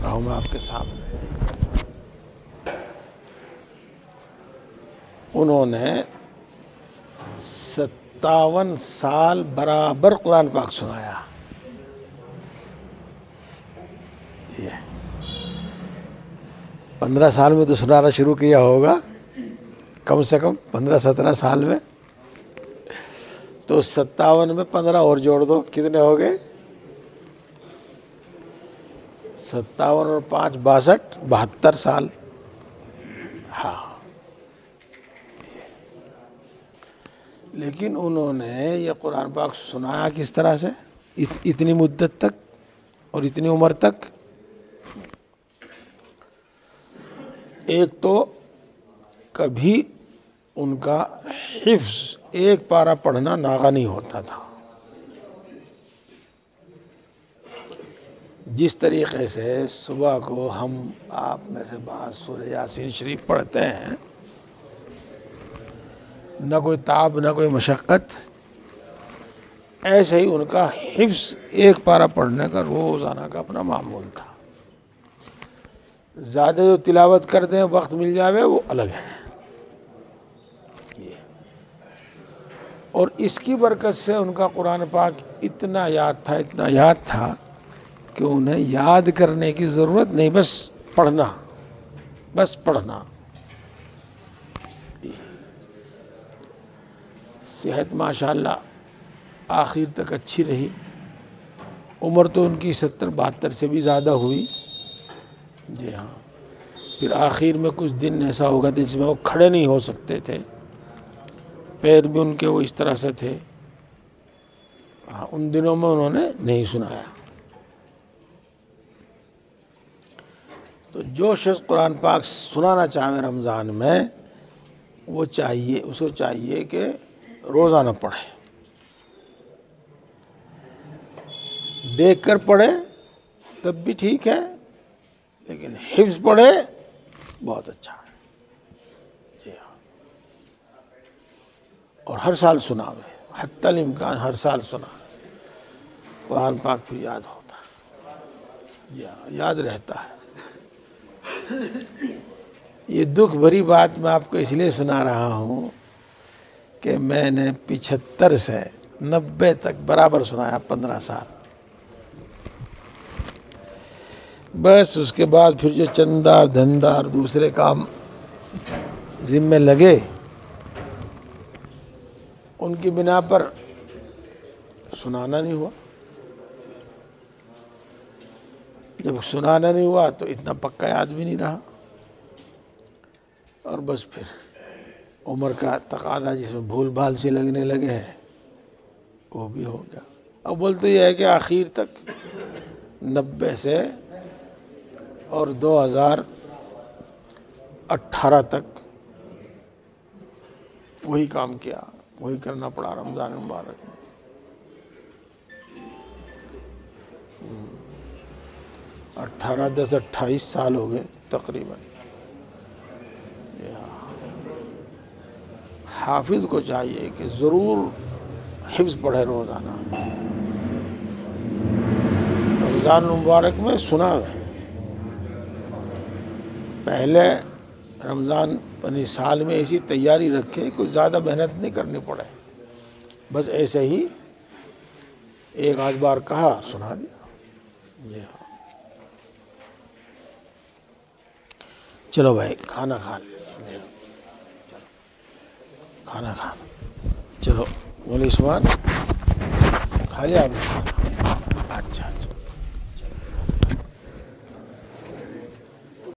رہا ہوں میں آپ کے سامنے. انہوں نے 57 سال برابر قرآن پاک سنایا. یہ 15 سال میں تو سنانا شروع کیا ہوگا، کم سے کم 15-17 سال میں. تو 57 میں 15 اور جوڑ دو، کتنے ہو گئے؟ 57 اور 5 62، 72 سال. ہاں، لیکن انہوں نے یہ قرآن پاک سنایا کس طرح سے اتنی مدت تک اور اتنی عمر تک؟ ایک تو کبھی ان کا حفظ ایک پارہ پڑھنا ناغہ نہیں ہوتا تھا. جس طریقے سے صبح کو ہم آپ میں سے بعض سورہ یاسین شریف پڑھتے ہیں، نہ کوئی تعب نہ کوئی مشقت، ایسے ہی ان کا حفظ ایک پارہ پڑھنے کا روزانہ کا اپنا معمول تھا. زیادہ جو تلاوت کر دیں وقت مل جاوے وہ الگ ہے. اور اس کی برکت سے ان کا قرآن پاک اتنا یاد تھا کہ انہیں یاد کرنے کی ضرورت نہیں، بس پڑھنا. صحت ماشاءاللہ آخر تک اچھی رہی. عمر تو ان کی 70-72 سے بھی زیادہ ہوئی. جی ہاں. پھر آخر میں کچھ دن ایسا ہوگا جس میں وہ کھڑے نہیں ہو سکتے تھے، پیر بھی ان کے وہ اس طرح سے تھے. ان دنوں میں انہوں نے نہیں سنایا. تو جو شخص قرآن پاک سنانا چاہے رمضان میں، وہ اس کو چاہیے کہ روزانہ پڑھے. دیکھ کر پڑھے تب بھی ٹھیک ہے، لیکن حفظ پڑھے بہت اچھا ہے. جی ہاں. اور ہر سال سناوے، حتی الامکان ہر سال سناوے. قرآن پاک پھر یاد ہوتا ہے. جی ہاں، یاد رہتا ہے. یہ دکھ بھری بات میں آپ کو اس لیے سنا رہا ہوں کہ میں نے 75 سے 90 تک برابر سنایا، 15 سال. بس اس کے بعد پھر جو چندار دھندار دوسرے کام ذمے لگے، ان کی بنا پر سنانا نہیں ہوا. جب سنانا نہیں ہوا تو اتنا پکا یاد بھی نہیں رہا. اور بس پھر عمر کا تقاضا جس میں بھول بھال سے لگنے لگے ہیں وہ بھی ہو گیا. اول تو یہ ہے کہ آخر تک 90 سے اور 2018 تک وہی کام کیا، وہی کرنا پڑا رمضان مبارک میں. 28 سال ہو گئے تقریباً. حافظ کو چاہیے کہ ضرور حفظ پڑھے روزانہ. رمضان مبارک میں سناوے. پہلے رمضان سال میں ایسی تیاری رکھے، کچھ زیادہ محنت نہیں کرنی پڑے، بس ایسے ہی ایک آدھ بار کہا سنا دیا. جی ہاں. چلو بھائی کھانا کھا لیں. کھانا کھا چلو. بولے عثمان کھا لیا آپ نے کھانا؟ اچھا.